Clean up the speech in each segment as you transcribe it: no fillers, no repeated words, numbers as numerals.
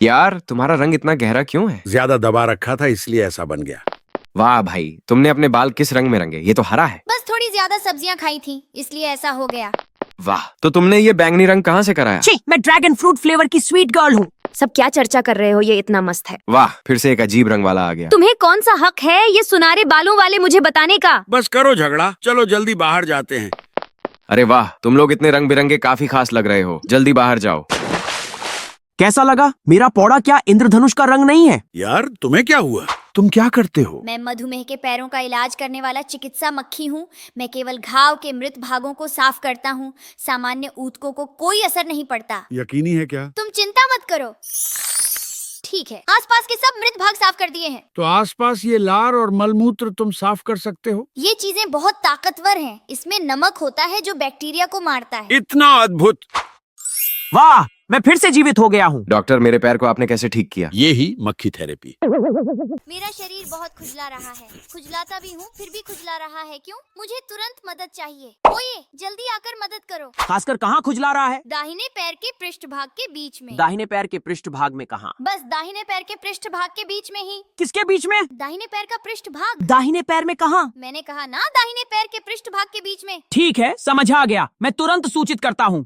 यार तुम्हारा रंग इतना गहरा क्यों है? ज्यादा दबा रखा था इसलिए ऐसा बन गया। वाह भाई, तुमने अपने बाल किस रंग में रंगे? ये तो हरा है। बस थोड़ी ज्यादा सब्जियां खाई थी इसलिए ऐसा हो गया। वाह, तो तुमने ये बैंगनी रंग कहाँ से कराया? छी, मैं ड्रैगन फ्रूट फ्लेवर की स्वीट गर्ल हूँ। सब क्या चर्चा कर रहे हो? ये इतना मस्त है। वाह, फिर से एक अजीब रंग वाला आ गया। तुम्हें कौन सा हक है ये सुनहरे बालों वाले मुझे बताने का? बस करो झगड़ा, चलो जल्दी बाहर जाते हैं। अरे वाह, तुम लोग इतने रंग बिरंगे काफी खास लग रहे हो। जल्दी बाहर जाओ। कैसा लगा? मेरा पौड़ा क्या इंद्रधनुष का रंग नहीं है? यार तुम्हें क्या हुआ? तुम क्या करते हो? मैं मधुमेह के पैरों का इलाज करने वाला चिकित्सा मक्खी हूँ। मैं केवल घाव के मृत भागों को साफ करता हूँ। सामान्य ऊतकों को कोई असर नहीं पड़ता। यकीनी है क्या? तुम चिंता मत करो। ठीक है, आसपास के सब मृत भाग साफ कर दिए हैं। तो आसपास ये लार और मलमूत्र तुम साफ कर सकते हो? ये चीजें बहुत ताकतवर हैं। इसमें नमक होता है जो बैक्टीरिया को मारता है। इतना अद्भुत! वाह, मैं फिर से जीवित हो गया हूँ। डॉक्टर, मेरे पैर को आपने कैसे ठीक किया? ये ही मक्खी थेरेपी। मेरा शरीर बहुत खुजला रहा है। खुजलाता भी हूँ फिर भी खुजला रहा है। क्यों? मुझे तुरंत मदद चाहिए। ओए, जल्दी आकर मदद करो। खासकर कहाँ खुजला रहा है? दाहिने पैर के पृष्ठ भाग के बीच में। दाहिने पैर के पृष्ठ भाग में कहाँ? बस दाहिने पैर के पृष्ठ भाग के बीच में ही। किसके बीच में? दाहिने पैर का पृष्ठ भाग। दाहिने पैर में कहाँ? मैंने कहा ना, दाहिने पैर के पृष्ठ भाग के बीच में। ठीक है, समझ आ गया। मैं तुरंत सूचित करता हूँ।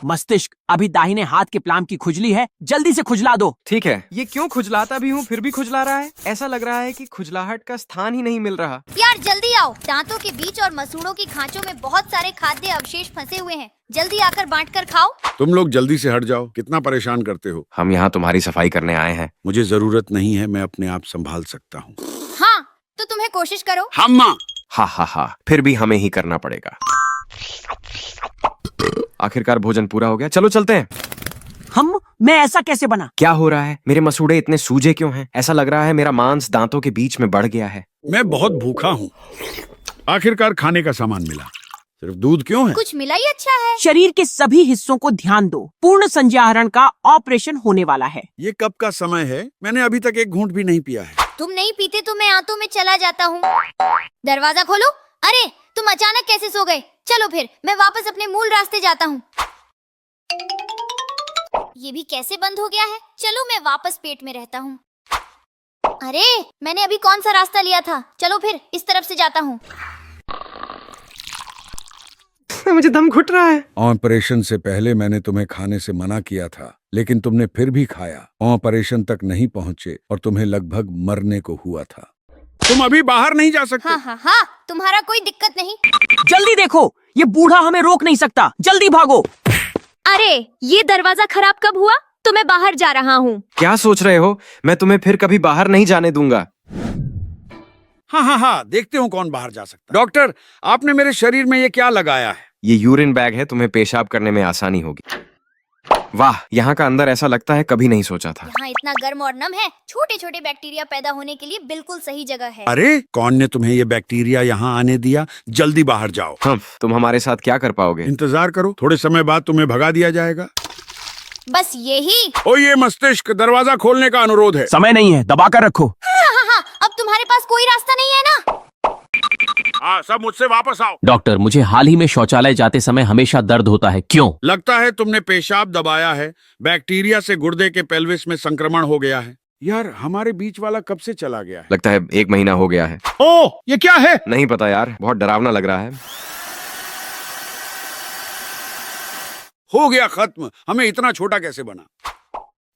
मस्तिष्क, अभी दाहिने हाथ के प्लाम की खुजली है, जल्दी से खुजला दो। ठीक है। ये क्यों खुजलाता भी हूँ फिर भी खुजला रहा है? ऐसा लग रहा है कि खुजलाहट का स्थान ही नहीं मिल रहा। यार जल्दी आओ, दांतों के बीच और मसूड़ों की खांचों में बहुत सारे खाद्य अवशेष फंसे हुए हैं। जल्दी आकर बांट कर खाओ। तुम लोग जल्दी से हट जाओ, कितना परेशान करते हो। हम यहाँ तुम्हारी सफाई करने आए हैं। मुझे जरूरत नहीं है, मैं अपने आप संभाल सकता हूँ। हाँ, तो तुम्हें कोशिश करो। हम्मा! हा, फिर भी हमें ही करना पड़ेगा। आखिरकार भोजन पूरा हो गया, चलो चलते हैं। मैं ऐसा कैसे बना? क्या हो रहा है? मेरे मसूड़े इतने सूजे क्यों हैं? ऐसा लग रहा है मेरा मांस दांतों के बीच में बढ़ गया है। मैं बहुत भूखा हूँ। आखिरकार खाने का सामान मिला। सिर्फ दूध क्यों है? कुछ मिला ही अच्छा है। शरीर के सभी हिस्सों को ध्यान दो। पूर्ण संज्ञाहरण का ऑपरेशन होने वाला है। ये कब का समय है? मैंने अभी तक एक घूंट भी नहीं पिया है। तुम नहीं पीते तो मैं आंतों में चला जाता हूँ। दरवाजा खोलो। अरे, तुम अचानक कैसे सो गए? चलो फिर मैं वापस अपने मूल रास्ते जाता हूँ। ये भी कैसे बंद हो गया है? चलो मैं वापस पेट में रहता हूँ। अरे, मैंने अभी कौन सा रास्ता लिया था? चलो फिर इस तरफ से जाता हूँ। मुझे दम घुट रहा है। ऑपरेशन से पहले मैंने तुम्हें खाने से मना किया था, लेकिन तुमने फिर भी खाया। ऑपरेशन तक नहीं पहुँचे और तुम्हें लगभग मरने को हुआ था। तुम अभी बाहर नहीं जा सकते। हाँ, तुम्हारा कोई दिक्कत नहीं। जल्दी देखो, ये बूढ़ा हमें रोक नहीं सकता। जल्दी भागो। अरे, ये दरवाजा खराब कब हुआ? तो मैं बाहर जा रहा हूँ। क्या सोच रहे हो? मैं तुम्हें फिर कभी बाहर नहीं जाने दूंगा। हाँ, देखते हो कौन बाहर जा सकता। डॉक्टर, आपने मेरे शरीर में ये क्या लगाया है? ये यूरिन बैग है, तुम्हें पेशाब करने में आसानी होगी। वाह, यहाँ का अंदर ऐसा लगता है कभी नहीं सोचा था। यहाँ इतना गर्म और नम है। छोटे छोटे बैक्टीरिया पैदा होने के लिए बिल्कुल सही जगह है। अरे, कौन ने तुम्हें ये बैक्टीरिया यहाँ आने दिया? जल्दी बाहर जाओ। तुम हमारे साथ क्या कर पाओगे? इंतजार करो, थोड़े समय बाद तुम्हें भगा दिया जाएगा। बस यही। ओ ये मस्तिष्क, दरवाजा खोलने का अनुरोध है। समय नहीं है, दबा कर रखो। हाँ, अब तुम्हारे पास कोई रास्ता नहीं है ना? हाँ, सब मुझसे वापस आओ। डॉक्टर, मुझे हाल ही में शौचालय जाते समय हमेशा दर्द होता है। क्यों? लगता है तुमने पेशाब दबाया है। बैक्टीरिया से गुर्दे के पेल्विस में संक्रमण हो गया है। यार, हमारे बीच वाला कब से चला गया है? लगता है 1 महीना हो गया है। ओह, ये क्या है? नहीं पता यार, बहुत डरावना लग रहा है। हो गया खत्म। हमें इतना छोटा कैसे बना?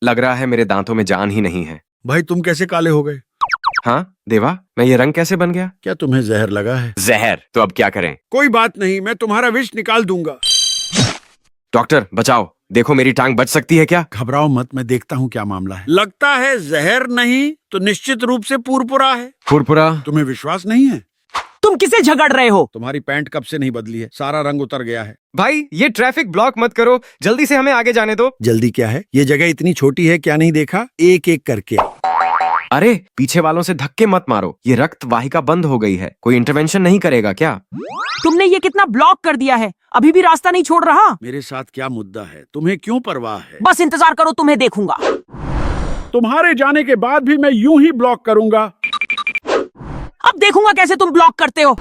लग रहा है मेरे दांतों में जान ही नहीं है। भाई, तुम कैसे काले हो गए? हाँ देवा, मैं ये रंग कैसे बन गया? क्या तुम्हें जहर लगा है? जहर? तो अब क्या करें? कोई बात नहीं, मैं तुम्हारा विष निकाल दूंगा। डॉक्टर बचाओ, देखो मेरी टांग बच सकती है क्या? घबराओ मत, मैं देखता हूँ क्या मामला है। लगता है जहर नहीं तो निश्चित रूप से पुरपुरा है। पुरपुरा? तुम्हें विश्वास नहीं है? तुम किसे झगड़ रहे हो? तुम्हारी पैंट कब से नहीं बदली है, सारा रंग उतर गया है। भाई, ये ट्रैफिक ब्लॉक मत करो, जल्दी से हमें आगे जाने दो। जल्दी क्या है? ये जगह इतनी छोटी है, क्या नहीं देखा? एक एक करके। अरे, पीछे वालों से धक्के मत मारो, ये रक्त वाहिका बंद हो गई है। कोई इंटरवेंशन नहीं करेगा क्या? तुमने ये कितना ब्लॉक कर दिया है, अभी भी रास्ता नहीं छोड़ रहा। मेरे साथ क्या मुद्दा है? तुम्हें क्यों परवाह है? बस इंतजार करो, तुम्हें देखूंगा। तुम्हारे जाने के बाद भी मैं यूं ही ब्लॉक करूंगा। अब देखूंगा कैसे तुम ब्लॉक करते हो।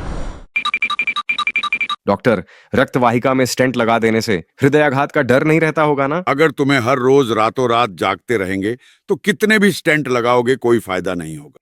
डॉक्टर, रक्त वाहिका में स्टेंट लगा देने से हृदयाघात का डर नहीं रहता होगा ना? अगर तुम्हें हर रोज रातों रात जागते रहेंगे तो कितने भी स्टेंट लगाओगे कोई फायदा नहीं होगा।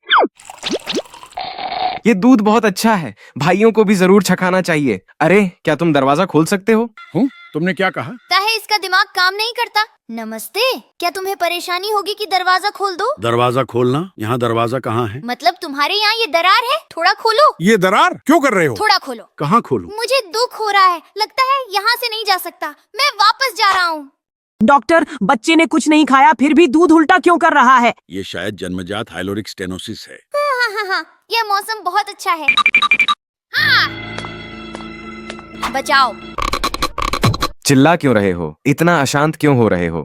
ये दूध बहुत अच्छा है, भाइयों को भी जरूर छकाना चाहिए। अरे क्या तुम दरवाजा खोल सकते हो? हूँ? तुमने क्या कहा? लगता है इसका दिमाग काम नहीं करता। नमस्ते, क्या तुम्हें परेशानी होगी कि दरवाजा खोल दो? दरवाजा खोलना? यहाँ दरवाजा कहाँ है? मतलब तुम्हारे यहाँ ये दरार है? थोड़ा खोलो। ये दरार क्यों कर रहे हो? थोड़ा खोलो। कहाँ खोलूं? मुझे दुख हो रहा है, लगता है यहाँ से नहीं जा सकता। मैं वापस जा रहा हूँ। डॉक्टर, बच्चे ने कुछ नहीं खाया फिर भी दूध उल्टा क्यों कर रहा है? ये शायद जन्मजात हाइलोरिक स्टेनोसिस है। हाँ, यह मौसम बहुत अच्छा है। हाँ। बचाओ। चिल्ला क्यों रहे हो? इतना अशांत क्यों हो रहे हो?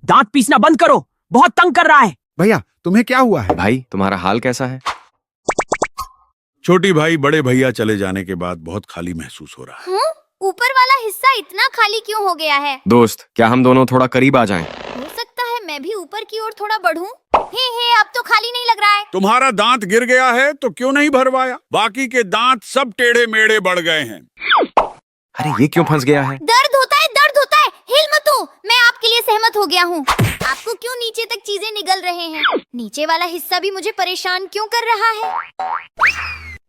दांत पीसना बंद करो, बहुत तंग कर रहा है। भैया तुम्हें क्या हुआ है? भाई तुम्हारा हाल कैसा है? छोटी भाई बड़े भैया चले जाने के बाद बहुत खाली महसूस हो रहा है। ऊपर वाला हिस्सा इतना खाली क्यों हो गया है? दोस्त, क्या हम दोनों थोड़ा करीब आ जाएं? हो सकता है मैं भी ऊपर की ओर थोड़ा बढ़ूं। हे, अब तो खाली नहीं लग रहा है। तुम्हारा दांत गिर गया है तो क्यों नहीं भरवाया? बाकी के दांत सब टेढ़े मेढ़े बढ़ गए हैं। अरे ये क्यों फंस गया है? दर्द होता है। हिल मत हो, मैं आपके लिए सहमत हो गया हूँ। आपको क्यों नीचे तक चीजें निगल रहे हैं? नीचे वाला हिस्सा भी मुझे परेशान क्यों कर रहा है?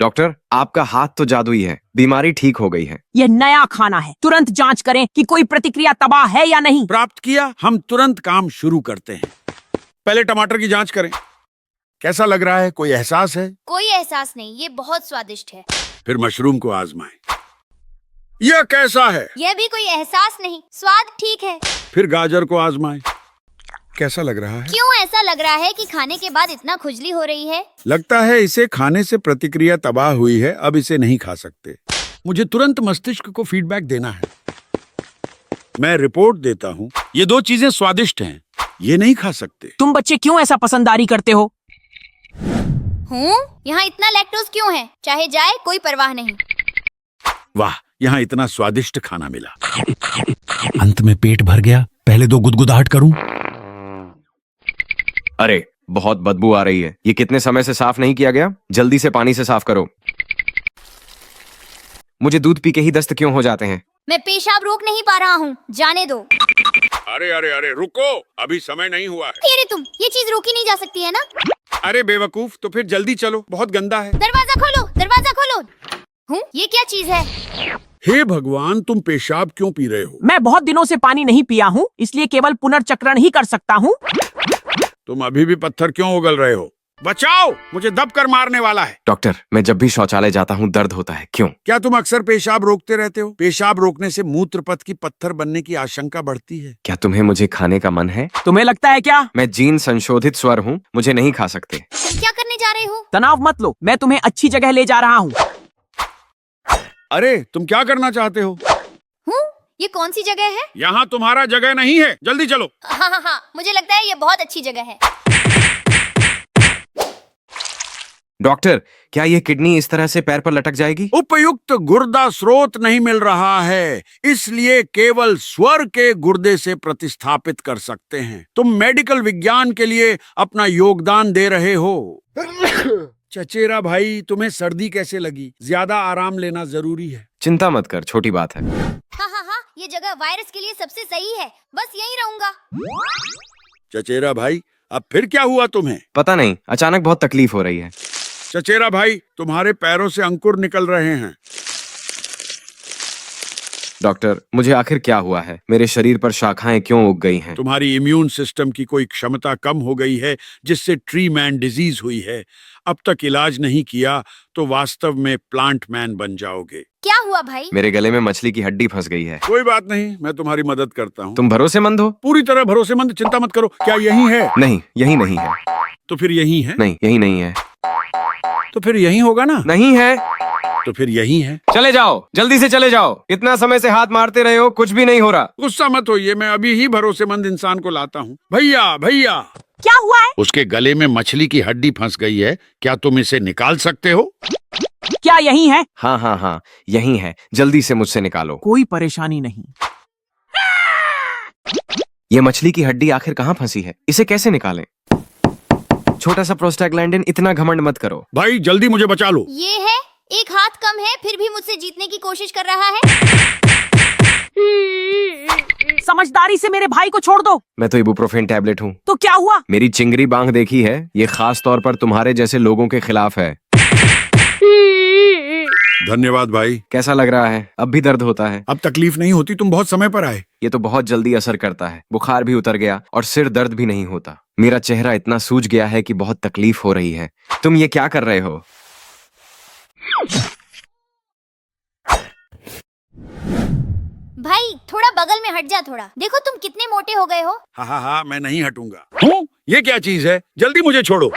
डॉक्टर, आपका हाथ तो जादुई है, बीमारी ठीक हो गई है। यह नया खाना है, तुरंत जांच करें कि कोई प्रतिक्रिया तबाह है या नहीं। प्राप्त किया, हम तुरंत काम शुरू करते हैं। पहले टमाटर की जांच करें। कैसा लग रहा है? कोई एहसास है? कोई एहसास नहीं, ये बहुत स्वादिष्ट है। फिर मशरूम को आजमाएं। यह कैसा है? यह भी कोई एहसास नहीं, स्वाद ठीक है। फिर गाजर को आजमाएं। कैसा लग रहा है? क्यों ऐसा लग रहा है कि खाने के बाद इतना खुजली हो रही है? लगता है इसे खाने से प्रतिक्रिया तबाह हुई है, अब इसे नहीं खा सकते। मुझे तुरंत मस्तिष्क को फीडबैक देना है। मैं रिपोर्ट देता हूँ। ये दो चीजें स्वादिष्ट हैं, ये नहीं खा सकते। तुम बच्चे क्यों ऐसा पसंददारी करते हो? यहाँ इतना लैक्टोज क्यों है? चाहे जाए कोई परवाह नहीं। वाह, यहाँ इतना स्वादिष्ट खाना मिला। अंत में पेट भर गया। पहले दो गुदगुदाहट करूं। अरे बहुत बदबू आ रही है, ये कितने समय से साफ नहीं किया गया? जल्दी से पानी से साफ करो। मुझे दूध पी के ही दस्त क्यों हो जाते हैं? मैं पेशाब रोक नहीं पा रहा हूँ, जाने दो। अरे रुको, अभी समय नहीं हुआ है। अरे तुम, ये चीज रोकी नहीं जा सकती है ना? अरे बेवकूफ, तो फिर जल्दी चलो, बहुत गंदा है। दरवाजा खोलो। ये क्या चीज है? हे भगवान, तुम पेशाब क्यों पी रहे हो? मैं बहुत दिनों से पानी नहीं पिया हूँ, इसलिए केवल पुनर्चक्रण ही कर सकता हूँ। तुम अभी भी पत्थर क्यों उगल रहे हो? बचाओ, मुझे दब कर मारने वाला है। डॉक्टर, मैं जब भी शौचालय जाता हूँ दर्द होता है, क्यों? क्या तुम अक्सर पेशाब रोकते रहते हो? पेशाब रोकने से मूत्र पथ की पत्थर बनने की आशंका बढ़ती है। क्या तुम्हें मुझे खाने का मन है? तुम्हें लगता है क्या? मैं जीन संशोधित स्वर हूँ, मुझे नहीं खा सकते। तुम क्या करने जा रहे हो? तनाव मत लो, मैं तुम्हें अच्छी जगह ले जा रहा हूँ। अरे तुम क्या करना चाहते हो? ये कौन सी जगह है? यहाँ तुम्हारा जगह नहीं है, जल्दी चलो। हाँ, मुझे लगता है ये बहुत अच्छी जगह है। डॉक्टर, क्या ये किडनी इस तरह से पैर पर लटक जाएगी? उपयुक्त गुर्दा स्रोत नहीं मिल रहा है, इसलिए केवल स्वर के गुर्दे से प्रतिस्थापित कर सकते हैं। तुम मेडिकल विज्ञान के लिए अपना योगदान दे रहे हो। चचेरा भाई, तुम्हें सर्दी कैसे लगी? ज्यादा आराम लेना जरूरी है। चिंता मत कर, छोटी बात है। हाँ, ये जगह वायरस के लिए सबसे सही है, बस यहीं रहूंगा। चचेरा भाई, अब फिर क्या हुआ तुम्हें? पता नहीं, अचानक बहुत तकलीफ हो रही है। चचेरा भाई, तुम्हारे पैरों से अंकुर निकल रहे हैं। डॉक्टर, मुझे आखिर क्या हुआ है? मेरे शरीर पर शाखाएं क्यों उग गई हैं? तुम्हारी इम्यून सिस्टम की कोई क्षमता कम हो गई है, जिससे ट्री मैन डिजीज हुई है। अब तक इलाज नहीं किया तो वास्तव में प्लांट मैन बन जाओगे। क्या हुआ भाई? मेरे गले में मछली की हड्डी फंस गई है। कोई बात नहीं, मैं तुम्हारी मदद करता हूँ। तुम भरोसेमंद हो? पूरी तरह भरोसेमंद, चिंता मत करो। क्या यही है? नहीं, यही नहीं है। तो फिर यही है? नहीं, यही नहीं है। तो फिर यही होगा ना? नहीं है। तो फिर यही है। चले जाओ, जल्दी से चले जाओ। इतना समय से हाथ मारते रहे हो, कुछ भी नहीं हो रहा। गुस्सा मत होइए, मैं अभी ही भरोसेमंद इंसान को लाता हूँ। भैया क्या हुआ है? उसके गले में मछली की हड्डी फंस गई है, क्या तुम इसे निकाल सकते हो? क्या यही है? हाँ, यही है। जल्दी से मुझसे निकालो। कोई परेशानी नहीं। ये मछली की हड्डी आखिर कहाँ फंसी है? इसे कैसे निकालें? छोटा सा प्रोस्टाग्लैंडिन, इतना घमंड मत करो। भाई जल्दी मुझे बचा लो। ये है, एक हाथ कम है फिर भी मुझसे जीतने की कोशिश कर रहा है। समझदारी से मेरे भाई को छोड़ दो। मैं तो इबुप्रोफेन टैबलेट हूँ। तो क्या हुआ? मेरी चिंगरी बांग देखी है, ये खास तौर पर तुम्हारे जैसे लोगों के खिलाफ है। धन्यवाद भाई। कैसा लग रहा है? अब भी दर्द होता है? अब तकलीफ नहीं होती, तुम बहुत समय पर आए। ये तो बहुत जल्दी असर करता है। बुखार भी उतर गया और सिर दर्द भी नहीं होता। मेरा चेहरा इतना सूज गया है कि बहुत तकलीफ हो रही है। तुम ये क्या कर रहे हो? भाई थोड़ा बगल में हट जा थोड़ा। देखो तुम कितने मोटे हो गए हो। हाँ, मैं नहीं हटूंगा। हूँ? ये क्या चीज है? जल्दी मुझे छोड़ो।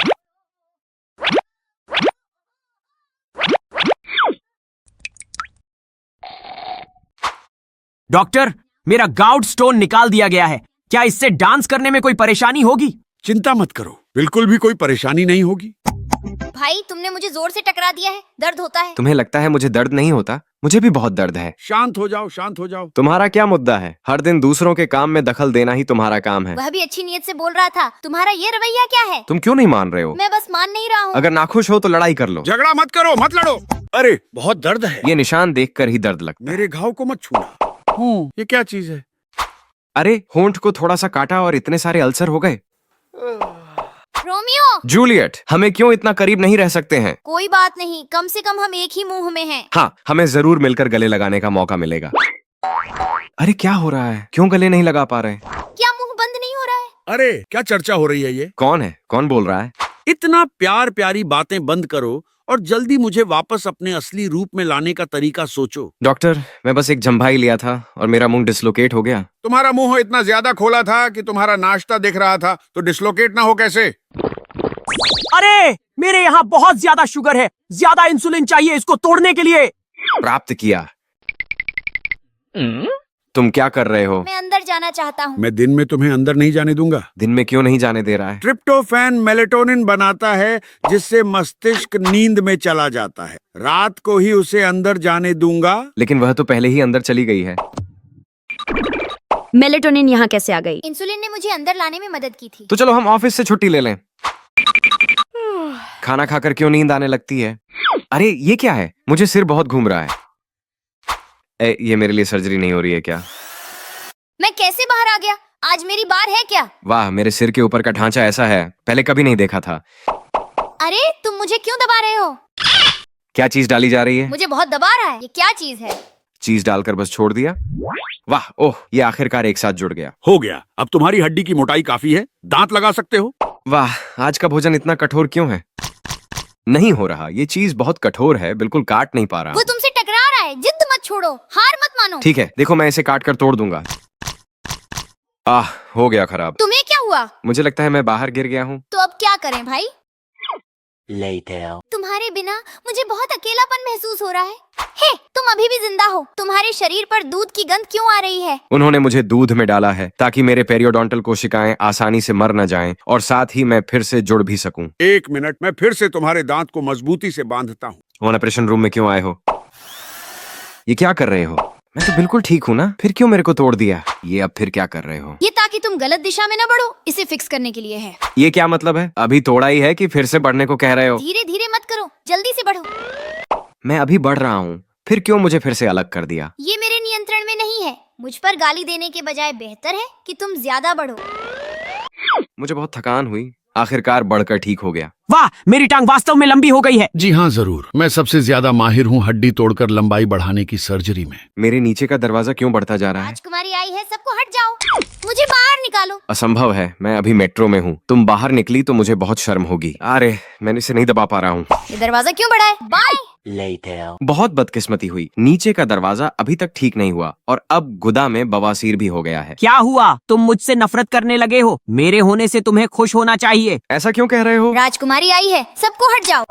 डॉक्टर, मेरा गाउट स्टोन निकाल दिया गया है। क्या इससे डांस करने में कोई परेशानी होगी? चिंता मत करो, बिल्कुल भी कोई परेशानी नहीं होगी। भाई तुमने मुझे जोर से टकरा दिया है, दर्द होता है। तुम्हें लगता है मुझे दर्द नहीं होता? मुझे भी बहुत दर्द है। शांत हो जाओ, शांत हो जाओ। तुम्हारा क्या मुद्दा है? हर दिन दूसरों के काम में दखल देना ही तुम्हारा काम है। वह भी अच्छी नीयत से बोल रहा था। तुम्हारा ये रवैया क्या है? तुम क्यों नहीं मान रहे हो? मैं बस मान नहीं रहा हूँ। अगर नाखुश हो तो लड़ाई कर लो। झगड़ा मत करो, मत लड़ो। अरे बहुत दर्द है। ये निशान देखकर ही दर्द लगता है। मेरे घाव को मत छूना। ये क्या चीज है? अरे होंठ को थोड़ा सा काटा और इतने सारे अल्सर हो गए। रोमियो, जूलियट, हमें क्यों इतना करीब नहीं रह सकते हैं? कोई बात नहीं, कम से कम हम एक ही मुंह में हैं। हाँ, हमें जरूर मिलकर गले लगाने का मौका मिलेगा। अरे क्या हो रहा है? क्यों गले नहीं लगा पा रहे? क्या मुंह बंद नहीं हो रहा है? अरे क्या चर्चा हो रही है ये? कौन है? कौन बोल रहा है? इतना प्यार प्यारी बातें बंद करो और जल्दी मुझे वापस अपने असली रूप में लाने का तरीका सोचो। डॉक्टर, मैं बस एक जम्भाई लिया था और मेरा मुंह डिसलोकेट हो गया। तुम्हारा मुंह इतना ज्यादा खोला था कि तुम्हारा नाश्ता दिख रहा था, तो डिसलोकेट ना हो कैसे? अरे मेरे यहाँ बहुत ज्यादा शुगर है, ज्यादा इंसुलिन चाहिए इसको तोड़ने के लिए। प्राप्त किया। तुम क्या कर रहे हो? मैं अंदर जाना चाहता हूँ। मैं दिन में तुम्हें अंदर नहीं जाने दूंगा। दिन में क्यों नहीं जाने दे रहा है? ट्रिप्टोफैन मेलेटोनिन बनाता है जिससे मस्तिष्क नींद में चला जाता है। रात को ही उसे अंदर जाने दूंगा। लेकिन वह तो पहले ही अंदर चली गई है। मेलेटोनिन यहाँ कैसे आ गई? इंसुलिन ने मुझे अंदर लाने में मदद की थी। तो चलो हम ऑफिस से छुट्टी ले लें। खाना खाकर क्यों नींद आने लगती है? अरे ये क्या है? मुझे सिर बहुत घूम रहा है। ये मेरे लिए सर्जरी नहीं हो रही है क्या? मैं कैसे बाहर आ गया? आज मेरी बार है क्या? वाह, मेरे सिर के ऊपर का ढांचा ऐसा है, पहले कभी नहीं देखा था। अरे तुम मुझे क्यों दबा रहे हो? क्या चीज डाली जा रही है? मुझे बहुत दबा रहा है। ये क्या चीज है? चीज डालकर बस छोड़ दिया। वाह, ओह, ये आखिरकार एक साथ जुड़ गया। हो गया। अब तुम्हारी हड्डी की मोटाई काफी है, दांत लगा सकते हो। वाह, आज का भोजन इतना कठोर क्यों है? नहीं हो रहा, ये चीज बहुत कठोर है, बिल्कुल काट नहीं पा रहा। वो तुमसे टकरा रहा है। जिद मत छोड़ो, हार मत मानो। ठीक है, देखो मैं इसे काट कर तोड़ दूंगा। हो गया खराब। तुम्हें क्या हुआ? मुझे लगता है मैं बाहर गिर गया हूँ। तो अब क्या करें भाई? तुम्हारे बिना मुझे बहुत अकेलापन महसूस हो रहा है। हे, तुम अभी भी जिंदा हो। तुम्हारे शरीर पर दूध की गंध क्यों आ रही है? उन्होंने मुझे दूध में डाला है ताकि मेरे पेरियोडोंटल कोशिकाएं आसानी से मर न जाएं और साथ ही मैं फिर से जुड़ भी सकूं। 1 मिनट, मैं फिर से तुम्हारे दांत को मजबूती से बांधता हूँ। तुम ऑपरेशन रूम में क्यों आए हो? ये क्या कर रहे हो? मैं तो बिल्कुल ठीक हूँ ना, फिर क्यों मेरे को तोड़ दिया? ये अब फिर क्या कर रहे हो? ये ताकि तुम गलत दिशा में न बढ़ो, इसे फिक्स करने के लिए है। ये क्या मतलब है? अभी तोड़ा ही है कि फिर से बढ़ने को कह रहे हो? धीरे धीरे मत करो, जल्दी से बढ़ो। मैं अभी बढ़ रहा हूँ, फिर क्यों मुझे फिर से अलग कर दिया? ये मेरे नियंत्रण में नहीं है। मुझ पर गाली देने के बजाय बेहतर है कि तुम ज्यादा बढ़ो। मुझे बहुत थकान हुई, आखिरकार बढ़कर ठीक हो गया। वाह, मेरी टांग वास्तव में लंबी हो गई है। जी हाँ, जरूर। मैं सबसे ज्यादा माहिर हूँ हड्डी तोड़कर लंबाई बढ़ाने की सर्जरी में। मेरे नीचे का दरवाजा क्यों बढ़ता जा रहा है? राजकुमारी आई है, सबको हट जाओ। मुझे बाहर निकालो। असंभव है, मैं अभी मेट्रो में हूँ। तुम बाहर निकली तो मुझे बहुत शर्म होगी। अरे मैंने इसे नहीं दबा पा रहा हूँ। ये दरवाजा क्यों बड़ा है? बाय। बहुत बदकिस्मती हुई, नीचे का दरवाजा अभी तक ठीक नहीं हुआ और अब गुदा में बवासीर भी हो गया है। क्या हुआ? तुम मुझसे नफरत करने लगे हो? मेरे होने से तुम्हें खुश होना चाहिए। ऐसा क्यों कह रहे हो? राजकुमारी आई है, सबको हट जाओ।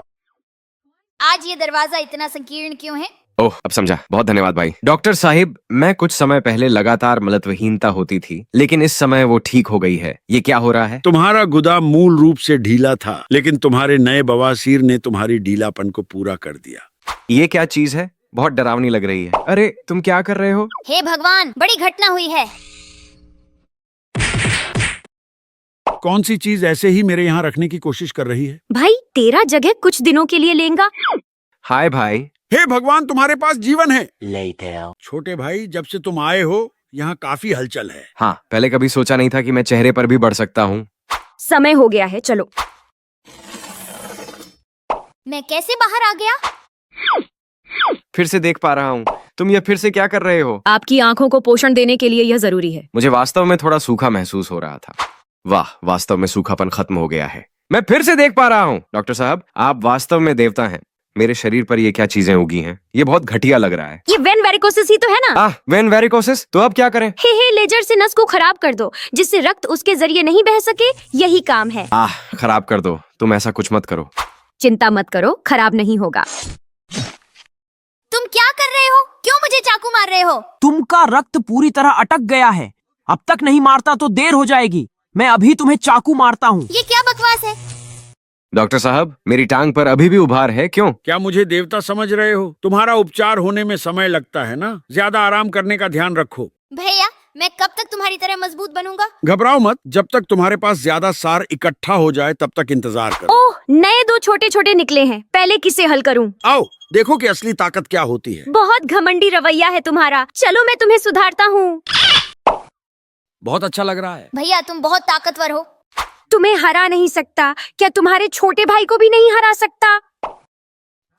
आज ये दरवाजा इतना संकीर्ण क्यों है? ओह, अब समझा। बहुत धन्यवाद भाई। डॉक्टर साहिब, मैं कुछ समय पहले लगातार मलत्वहीनता होती थी, लेकिन इस समय वो ठीक हो गई है। ये क्या हो रहा है? तुम्हारा गुदा मूल रूप से ढीला था, लेकिन तुम्हारे नए बवासीर ने तुम्हारी ढीलापन को पूरा कर दिया। ये क्या चीज है? बहुत डरावनी लग रही है। अरे तुम क्या कर रहे हो? हे भगवान, बड़ी घटना हुई है। कौन सी चीज ऐसे ही मेरे यहाँ रखने की कोशिश कर रही है? भाई तेरा जगह कुछ दिनों के लिए लेगा। हाय भाई। हे भगवान, तुम्हारे पास जीवन है। छोटे भाई, जब से तुम आए हो यहाँ काफी हलचल है। हाँ, पहले कभी सोचा नहीं था कि मैं चेहरे पर भी बढ़ सकता हूँ। समय हो गया है, चलो। मैं कैसे बाहर आ गया? फिर से देख पा रहा हूँ। तुम ये फिर से क्या कर रहे हो? आपकी आंखों को पोषण देने के लिए यह जरूरी है। मुझे वास्तव में थोड़ा सूखा महसूस हो रहा था। वाह, वास्तव में सूखापन खत्म हो गया है। मैं फिर से देख पा रहा हूँ। डॉक्टर साहब, आप वास्तव में देवता हैं। मेरे शरीर पर ये क्या चीजें उगी हैं? ये बहुत घटिया लग रहा है। ये वेन वेरिकोसिस ही तो है ना? वेन वेरिकोसिस? तो अब क्या करें? हे लेजर से नस को खराब कर दो, जिससे रक्त उसके जरिए नहीं बह सके। यही काम है। खराब कर दो। तुम ऐसा कुछ मत करो। चिंता मत करो, खराब नहीं होगा। तुम क्या कर रहे हो? क्यों मुझे चाकू मार रहे हो? तुमका रक्त पूरी तरह अटक गया है। अब तक नहीं मारता तो देर हो जाएगी। मैं अभी तुम्हें चाकू मारता हूँ। ये क्या बकवास है? डॉक्टर साहब, मेरी टांग पर अभी भी उभार है। क्यों? क्या मुझे देवता समझ रहे हो? तुम्हारा उपचार होने में समय लगता है ना, ज्यादा आराम करने का ध्यान रखो। भैया, मैं कब तक तुम्हारी तरह मजबूत बनूंगा? घबराओ मत, जब तक तुम्हारे पास ज्यादा सार इकट्ठा हो जाए तब तक इंतजार करो। ओह, नए 2 छोटे छोटे निकले हैं। पहले किसे हल करूं? आओ देखो कि असली ताकत क्या होती है। बहुत घमंडी रवैया है तुम्हारा। चलो मैं तुम्हें सुधारता हूँ। बहुत अच्छा लग रहा है। भैया, तुम बहुत ताकतवर हो। तुम्हें हरा नहीं सकता। क्या तुम्हारे छोटे भाई को भी नहीं हरा सकता?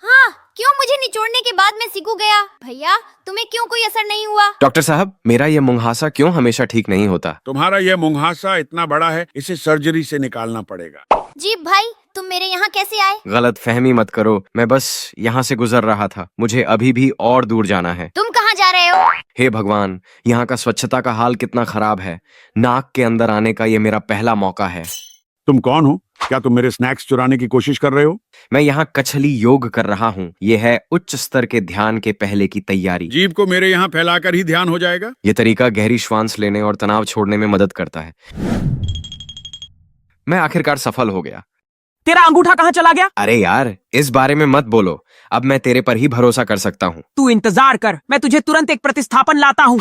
हाँ, क्यों मुझे निचोड़ने के बाद मैं सिकू गया? भैया, तुम्हें क्यों कोई असर नहीं हुआ? डॉक्टर साहब, मेरा ये मुंहासा क्यों हमेशा ठीक नहीं होता? तुम्हारा यह मुंहासा इतना बड़ा है, इसे सर्जरी से निकालना पड़ेगा। जी भाई, तुम मेरे यहाँ कैसे आए? गलत फहमी मत करो। मैं बस यहाँ से गुजर रहा था। मुझे अभी भी और दूर जाना है। तुम कहाँ जा रहे हो? हे भगवान, यहाँ का स्वच्छता का हाल कितना खराब है। नाक के अंदर आने का ये मेरा पहला मौका है। तुम कौन हो? क्या तुम मेरे स्नैक्स चुराने की कोशिश कर रहे हो? मैं यहाँ कछली योग कर रहा हूँ। ये है उच्च स्तर के ध्यान के पहले की तैयारी। जीभ को मेरे यहाँ फैलाकर ही ध्यान हो जाएगा। ये तरीका गहरी श्वास लेने और तनाव छोड़ने में मदद करता है। मैं आखिरकार सफल हो गया। तेरा अंगूठा कहाँ चला गया? अरे यार, इस बारे में मत बोलो। अब मैं तेरे पर ही भरोसा कर सकता हूँ। तू इंतजार कर, मैं तुझे तुरंत एक प्रतिस्थापन लाता हूँ।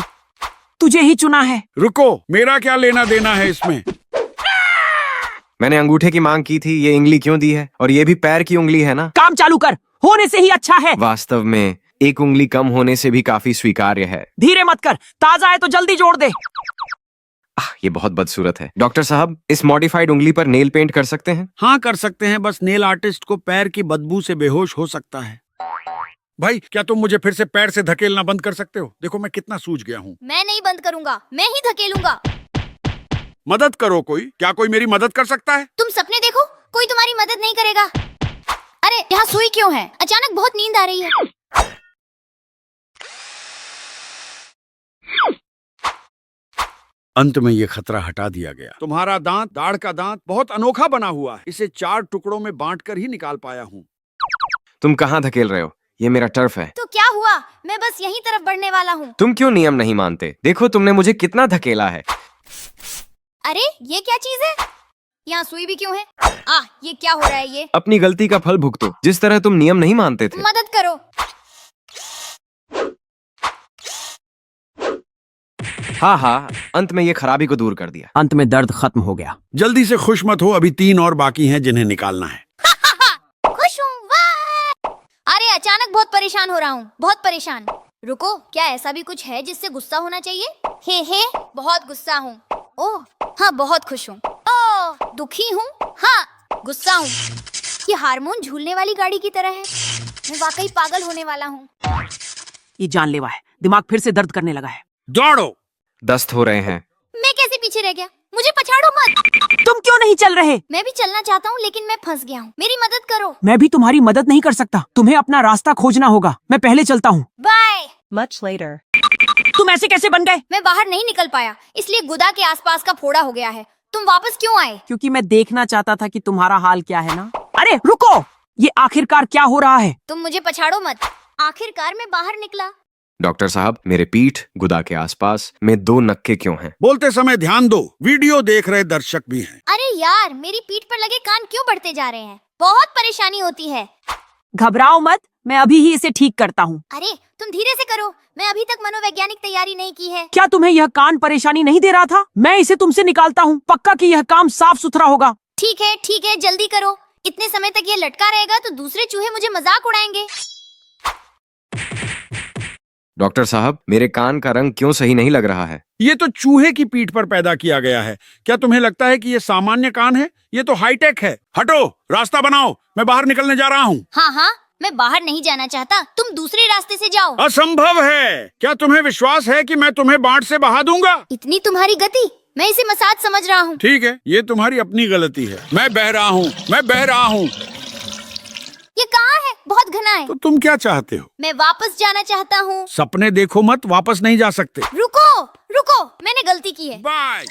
तुझे ही चुना है। रुको, मेरा क्या लेना देना है इसमें? मैंने अंगूठे की मांग की थी। ये उंगली क्यों दी है? और ये भी पैर की उंगली है ना? काम चालू कर, होने से ही अच्छा है। वास्तव में एक उंगली कम होने से भी काफी स्वीकार्य है। धीरे मत कर, ताजा है तो जल्दी जोड़ दे। ये बहुत बदसूरत है। डॉक्टर साहब, इस मॉडिफाइड उंगली पर नेल पेंट कर सकते हैं? हाँ, कर सकते हैं। बस नेल आर्टिस्ट को पैर की बदबू से बेहोश हो सकता है। भाई, क्या तुम मुझे फिर से पैर से धकेलना बंद कर सकते हो? देखो मैं कितना सूज गया हूँ। मैं नहीं बंद करूंगा, मैं ही धकेलूंगा। मदद करो कोई। क्या कोई मेरी मदद कर सकता है? तुम सपने देखो, कोई तुम्हारी मदद नहीं करेगा। अरे, यहाँ सुई क्यों है? अचानक बहुत नींद आ रही है। अंत में ये खतरा हटा दिया गया। तुम्हारा दांत, दाढ़ का दांत बहुत अनोखा बना हुआ है। इसे 4 टुकड़ों में बांटकर ही निकाल पाया हूँ। तुम कहाँ धकेल रहे हो? ये मेरा टर्फ है। तो क्या हुआ? मैं बस यहीं तरफ बढ़ने वाला हूँ। तुम क्यों नियम नहीं मानते? देखो, तुमने मुझे कितना धकेला है। अरे, ये क्या चीज है? यहाँ सुई भी क्यों है? ये क्या हो रहा है? ये अपनी गलती का फल भुगतो। जिस तरह तुम नियम नहीं मानते थे। मदद करो। हाँ, अंत में ये खराबी को दूर कर दिया। अंत में दर्द खत्म हो गया। जल्दी से खुश मत हो, अभी 3 और बाकी हैं जिन्हें निकालना है। खुश हूँ। वाह! अरे, अचानक बहुत परेशान हो रहा हूँ, बहुत परेशान। रुको, क्या ऐसा भी कुछ है जिससे गुस्सा होना चाहिए? हे, बहुत गुस्सा हूँ। ओह, हाँ, बहुत खुश हूँ। ओह, दुखी हूँ। हाँ, गुस्सा हूँ। ये हार्मोन झूलने वाली गाड़ी की तरह है। मैं वाकई पागल होने वाला हूँ। ये जानलेवा है। दिमाग फिर से दर्द करने लगा है। दौड़ो। दस्त हो रहे हैं। मैं कैसे पीछे रह गया? मुझे पछाड़ो मत। तुम क्यों नहीं चल रहे? मैं भी चलना चाहता हूँ, लेकिन मैं फंस गया हूँ। मेरी मदद करो। मैं भी तुम्हारी मदद नहीं कर सकता। तुम्हें अपना रास्ता खोजना होगा। मैं पहले चलता हूँ। बाय। Much later. तुम ऐसे कैसे बन गए? मैं बाहर नहीं निकल पाया, इसलिए गुदा के आसपास का फोड़ा हो गया है। तुम वापस क्यों आए? क्योंकि मैं देखना चाहता था कि तुम्हारा हाल क्या है ना। अरे रुको, ये आखिरकार क्या हो रहा है? तुम मुझे पछाड़ो मत। आखिरकार मैं बाहर निकला। डॉक्टर साहब, मेरे पीठ, गुदा के आसपास में 2 नक्के क्यों हैं? बोलते समय ध्यान दो, वीडियो देख रहे दर्शक भी हैं। अरे यार, मेरी पीठ पर लगे कान क्यों बढ़ते जा रहे हैं? बहुत परेशानी होती है। घबराओ मत, मैं अभी ही इसे ठीक करता हूँ। अरे, तुम धीरे से करो। मैं अभी तक मनोवैज्ञानिक तैयारी नहीं की है। क्या तुम्हें यह कान परेशानी नहीं दे रहा था? मैं इसे तुमसे निकालता हूँ। पक्का कि यह काम साफ सुथरा होगा। ठीक है, जल्दी करो। इतने समय तक ये लटका रहेगा तो दूसरे चूहे मुझे मजाक उड़ाएंगे। डॉक्टर साहब मेरे कान का रंग क्यों सही नहीं लग रहा है? ये तो चूहे की पीठ पर पैदा किया गया है। क्या तुम्हें लगता है कि ये सामान्य कान है? ये तो हाईटेक है। हटो, रास्ता बनाओ, मैं बाहर निकलने जा रहा हूँ। हाँ हाँ, मैं बाहर नहीं जाना चाहता, तुम दूसरे रास्ते से जाओ। असंभव है। क्या तुम्हें विश्वास है कि मैं तुम्हें बाढ़ से बहा दूंगा? इतनी तुम्हारी गति, मैं इसे मसाज समझ रहा हूँ। ठीक है, ये तुम्हारी अपनी गलती है। मैं बह रहा हूँ, मैं बह रहा हूँ। ये कहाँ है? बहुत घना है। तो तुम क्या चाहते हो? मैं वापस जाना चाहता हूँ। सपने देखो मत, वापस नहीं जा सकते। रुको रुको, मैंने गलती की है। बाय।